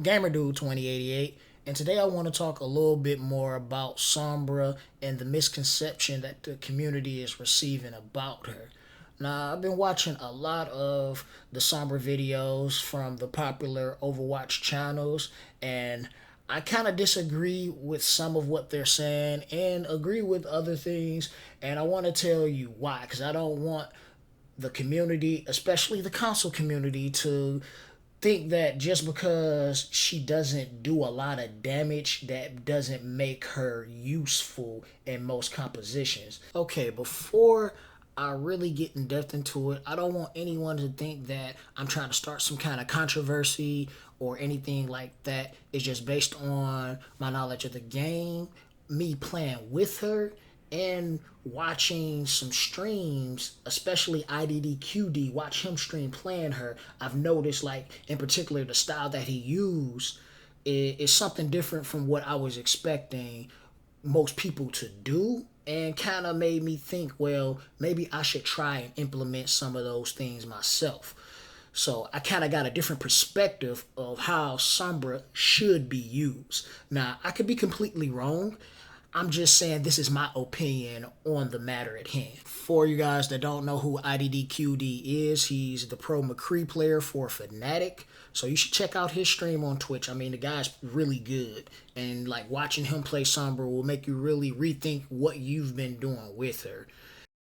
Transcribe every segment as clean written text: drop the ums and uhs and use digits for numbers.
Gamerdude 2088, and today I want to talk a little bit more about Sombra and the misconception that the community is receiving about her. Now, I've been watching a lot of the Sombra videos from the popular Overwatch channels, and I kind of disagree with some of what they're saying and agree with other things, and I want to tell you why, because I don't want the community, especially the console community, to think that just because she doesn't do a lot of damage, that doesn't make her useful in most compositions. Okay, before I really get in depth into it, I don't want anyone to think that I'm trying to start some kind of controversy or anything like that. It's just based on my knowledge of the game, me playing with her, and watching some streams, especially IDDQD, watch him stream playing her. I've noticed, like, in particular, the style that he used is something different from what I was expecting most people to do, and kind of made me think, well, maybe I should try and implement some of those things myself. So I kind of got a different perspective of how Sombra should be used. Now, I could be completely wrong. I'm just saying this is my opinion on the matter at hand. For you guys that don't know who IDDQD is, he's the pro McCree player for Fnatic. So you should check out his stream on Twitch. I mean, the guy's really good. And like watching him play Sombra will make you really rethink what you've been doing with her.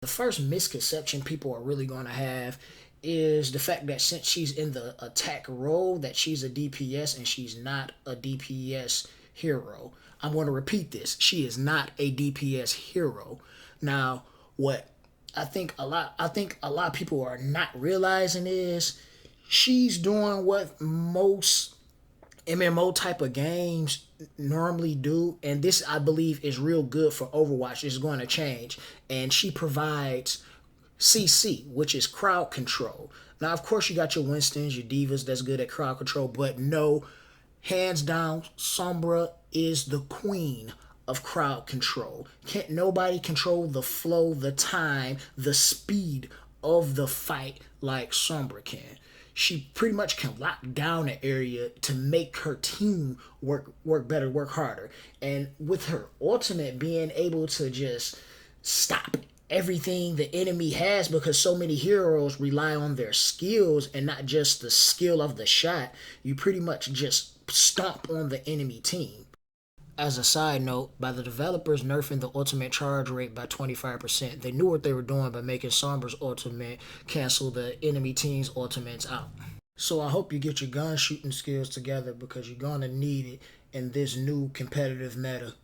The first misconception people are really going to have is the fact that since she's in the attack role, that she's a DPS, and she's not a DPS hero. I'm going to repeat this. She is not a DPS hero. Now, what I think a lot of people are not realizing is she's doing what most MMO type of games normally do, and this I believe is real good for Overwatch. It's going to change, and she provides CC, which is crowd control. Now, of course, you got your Winstons, your Divas that's good at crowd control, but no, hands down, Sombra is the queen of crowd control. Can't nobody control the flow, the time, the speed of the fight like Sombra can. She pretty much can lock down an area to make her team work better, work harder. And with her ultimate being able to just stop everything the enemy has, because so many heroes rely on their skills and not just the skill of the shot, you pretty much just stomp on the enemy team. As a side note, by the developers nerfing the ultimate charge rate by 25%, they knew what they were doing by making Sombra's ultimate cancel the enemy team's ultimates out. So I hope you get your gun shooting skills together, because you're gonna need it in this new competitive meta.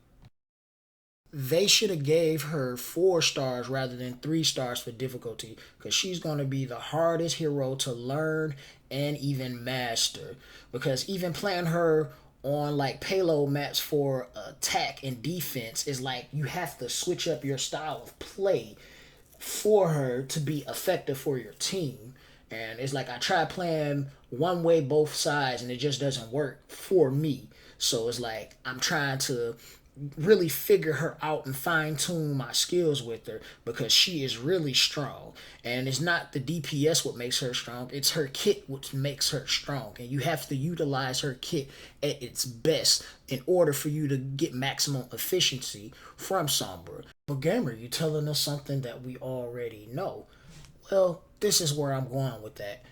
They should have gave her 4 stars rather than 3 stars for difficulty, because she's going to be the hardest hero to learn and even master, because even playing her on like payload maps for attack and defense is like you have to switch up your style of play for her to be effective for your team. And it's like I try playing one way both sides and it just doesn't work for me. So it's like I'm trying to really figure her out and fine tune my skills with her, because she is really strong. And it's not the DPS what makes her strong, it's her kit what makes her strong. And you have to utilize her kit at its best in order for you to get maximum efficiency from Sombra. But Gamer, you telling us something that we already know. Well, this is where I'm going with that.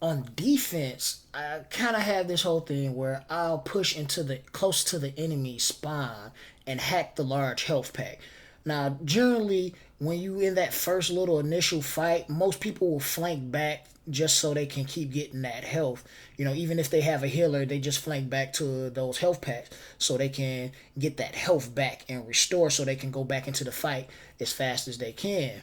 On defense, I kind of have this whole thing where I'll push into the close to the enemy spawn and hack the large health pack. Now, generally, when you in that first little initial fight, most people will flank back just so they can keep getting that health. You know, even if they have a healer, they just flank back to those health packs so they can get that health back and restore, so they can go back into the fight as fast as they can.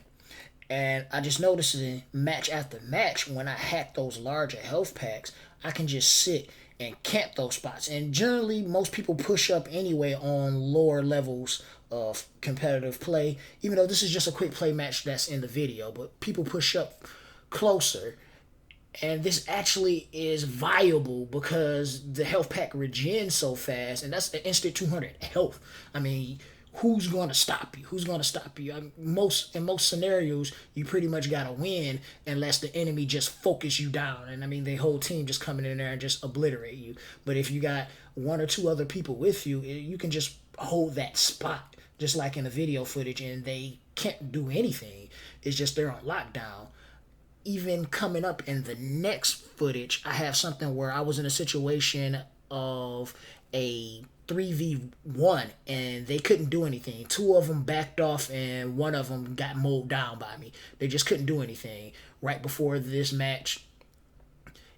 And I just noticed in match after match, when I hack those larger health packs, I can just sit and camp those spots. And generally, most people push up anyway on lower levels of competitive play, even though this is just a quick play match that's in the video, but people push up closer. And this actually is viable because the health pack regens so fast, and that's an instant 200 health. I mean, who's going to stop you? Who's going to stop you? In most scenarios, you pretty much got to win unless the enemy just focus you down. And I mean, the whole team just coming in there and just obliterate you. But if you got one or two other people with you, you can just hold that spot, just like in the video footage, and they can't do anything. It's just they're on lockdown. Even coming up in the next footage, I have something where I was in a situation of a 3v1 and they couldn't do anything. Two of them backed off and one of them got mowed down by me. They just couldn't do anything. Right before this match,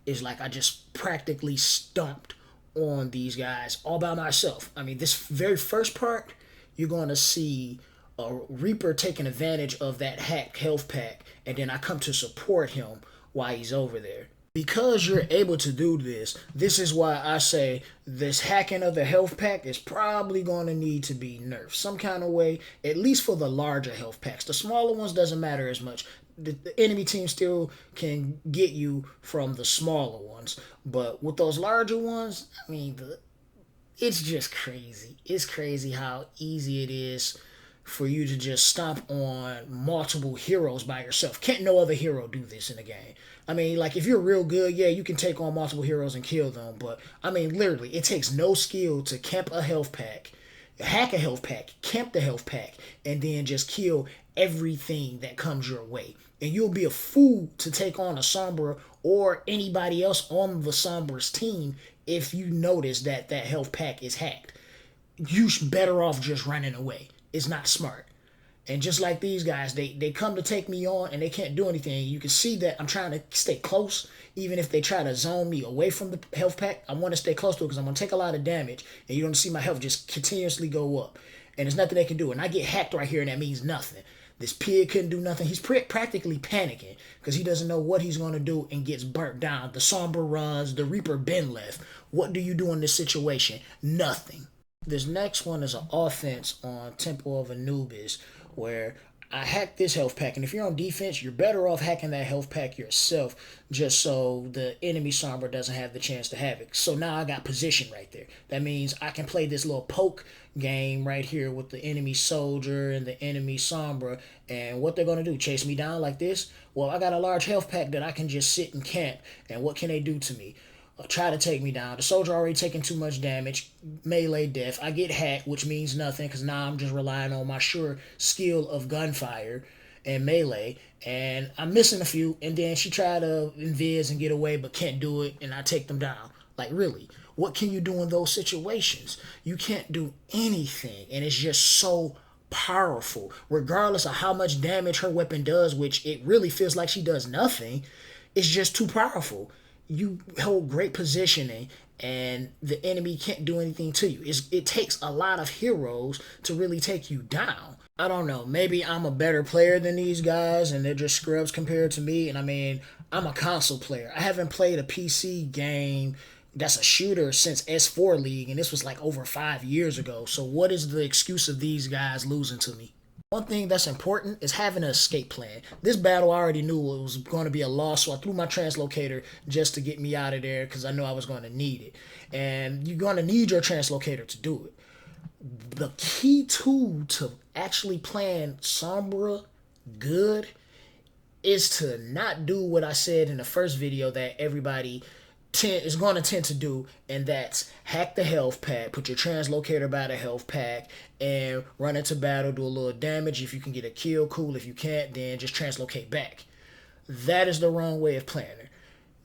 is like I just practically stomped on these guys all by myself. I mean, this very first part, you're going to see a Reaper taking advantage of that hack health pack, and then I come to support him while he's over there. Because you're able to do this, this is why I say this hacking of the health pack is probably going to need to be nerfed some kind of way, at least for the larger health packs. The smaller ones doesn't matter as much. The enemy team still can get you from the smaller ones, but with those larger ones, I mean, it's just crazy. It's crazy how easy it is for you to just stomp on multiple heroes by yourself. Can't no other hero do this in the game. I mean, like, if you're real good, yeah, you can take on multiple heroes and kill them, but, I mean, literally, it takes no skill to camp a health pack, hack a health pack, camp the health pack, and then just kill everything that comes your way. And you'll be a fool to take on a Sombra or anybody else on the Sombra's team if you notice that that health pack is hacked. You're better off just running away. It's not smart. And just like these guys, they come to take me on and they can't do anything. You can see that I'm trying to stay close. Even if they try to zone me away from the health pack, I want to stay close to it because I'm going to take a lot of damage. And you're going to see my health just continuously go up. And there's nothing they can do. And I get hacked right here and that means nothing. This pig couldn't do nothing. He's practically panicking because he doesn't know what he's going to do and gets burnt down. The Sombra runs. The Reaper been left. What do you do in this situation? Nothing. This next one is an offense on Temple of Anubis where I hacked this health pack. And if you're on defense, you're better off hacking that health pack yourself just so the enemy Sombra doesn't have the chance to have it. So now I got position right there. That means I can play this little poke game right here with the enemy soldier and the enemy Sombra. And what they're going to do, chase me down like this? Well, I got a large health pack that I can just sit and camp. And what can they do to me? Try to take me down. The soldier already taking too much damage. Melee death. I get hacked, which means nothing because now I'm just relying on my sure skill of gunfire and melee. And I'm missing a few. And then she tried to invis and get away but can't do it. And I take them down. Like, really? What can you do in those situations? You can't do anything. And it's just so powerful. Regardless of how much damage her weapon does, which it really feels like she does nothing. It's just too powerful. You hold great positioning and the enemy can't do anything to you. It takes a lot of heroes to really take you down. I don't know. Maybe I'm a better player than these guys and they're just scrubs compared to me. And I mean, I'm a console player. I haven't played a PC game that's a shooter since S4 League, and this was like over 5 years ago. So what is the excuse of these guys losing to me? One thing that's important is having an escape plan. This battle I already knew it was going to be a loss, so I threw my translocator just to get me out of there because I knew I was going to need it. And you're going to need your translocator to do it. The key tool to actually playing Sombra good is to not do what I said in the first video that everybody is going to tend to do, and that's hack the health pack, put your translocator by the health pack, and run into battle, do a little damage. If you can get a kill, cool. If you can't, then just translocate back. That is the wrong way of playing it.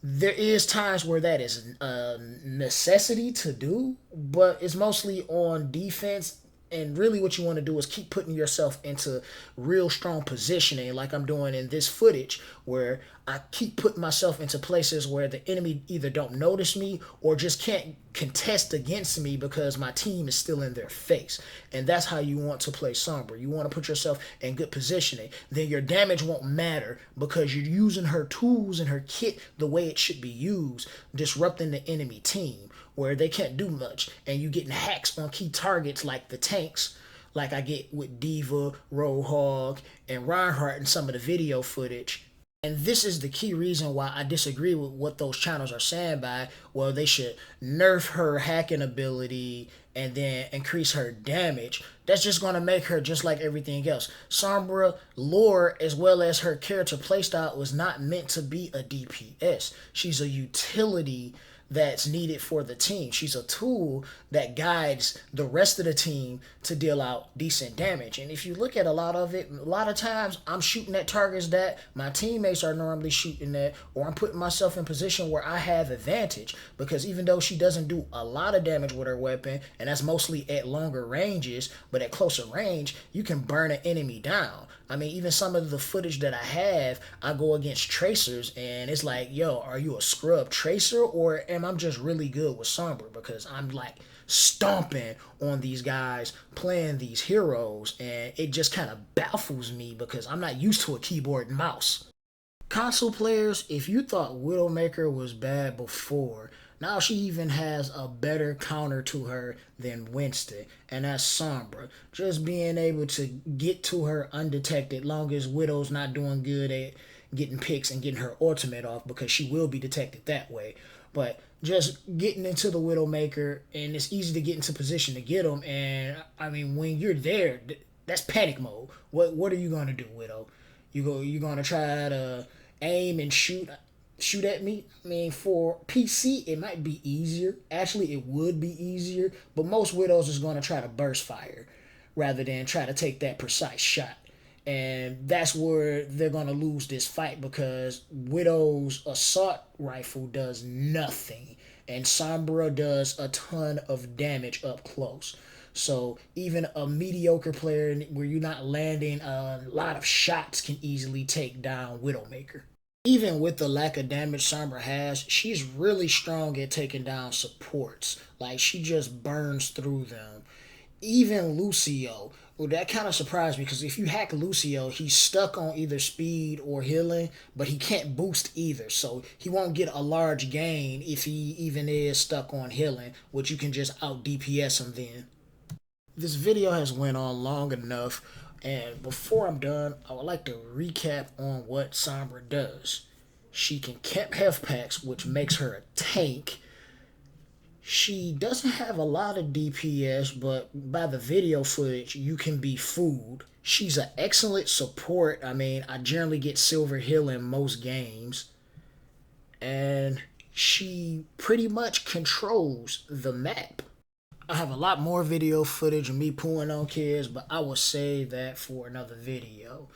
There is times where that is a necessity to do, but it's mostly on defense. And really what you want to do is keep putting yourself into real strong positioning like I'm doing in this footage where I keep putting myself into places where the enemy either don't notice me or just can't contest against me because my team is still in their face. And that's how you want to play Sombra. You want to put yourself in good positioning. Then your damage won't matter because you're using her tools and her kit the way it should be used, disrupting the enemy team where they can't do much, and you getting hacks on key targets like the tanks, like I get with Diva, Roadhog, and Reinhardt in some of the video footage. And this is the key reason why I disagree with what those channels are saying by, well, they should nerf her hacking ability and then increase her damage. That's just going to make her just like everything else. Sombra lore as well as her character playstyle was not meant to be a DPS. She's a utility that's needed for the team. She's a tool that guides the rest of the team to deal out decent damage. And if you look at a lot of it, a lot of times I'm shooting at targets that my teammates are normally shooting at, or I'm putting myself in position where I have advantage, because even though she doesn't do a lot of damage with her weapon, and that's mostly at longer ranges, but at closer range, you can burn an enemy down. I mean, even some of the footage that I have, I go against tracers, and it's like, yo, are you a scrub tracer, or am I just really good with Sombra? Because I'm like stomping on these guys playing these heroes, and it just kind of baffles me because I'm not used to a keyboard and mouse. Console players, if you thought Widowmaker was bad before, now she even has a better counter to her than Winston, and that's Sombra. Just being able to get to her undetected, long as Widow's not doing good at getting picks and getting her ultimate off, because she will be detected that way. But just getting into the Widowmaker, and it's easy to get into position to get them. And I mean, when you're there, that's panic mode. What are you gonna do, Widow? You gonna try to aim and shoot at me? I mean, for PC it might be easier. Actually, it would be easier, but most Widows is gonna try to burst fire rather than try to take that precise shot. And that's where they're going to lose this fight, because Widow's assault rifle does nothing, and Sombra does a ton of damage up close. So even a mediocre player where you're not landing a lot of shots can easily take down Widowmaker. Even with the lack of damage Sombra has, she's really strong at taking down supports. Like, she just burns through them. Even Lucio, well, that kind of surprised me, because if you hack Lucio, he's stuck on either speed or healing, but he can't boost either. So he won't get a large gain if he even is stuck on healing, which you can just out DPS him then. This video has went on long enough, and before I'm done, I would like to recap on what Sombra does. She can camp health packs, which makes her a tank. She doesn't have a lot of DPS, but by the video footage, you can be fooled. She's an excellent support. I mean, I generally get silver hill in most games. And she pretty much controls the map. I have a lot more video footage of me pulling on kids, but I will save that for another video.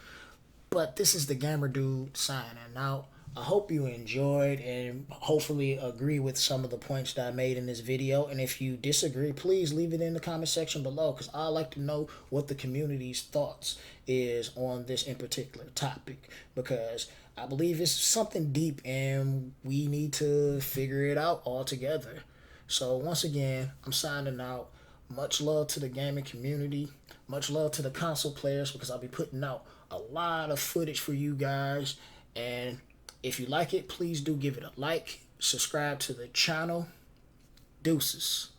But this is the Gamer Dude signing out. I hope you enjoyed and hopefully agree with some of the points that I made in this video. And if you disagree, please leave it in the comment section below, because I like to know what the community's thoughts is on this in particular topic, because I believe it's something deep and we need to figure it out all together. So once again, I'm signing out. Much love to the gaming community. Much love to the console players, because I'll be putting out a lot of footage for you guys. And if you like it, please do give it a like. Subscribe to the channel. Deuces.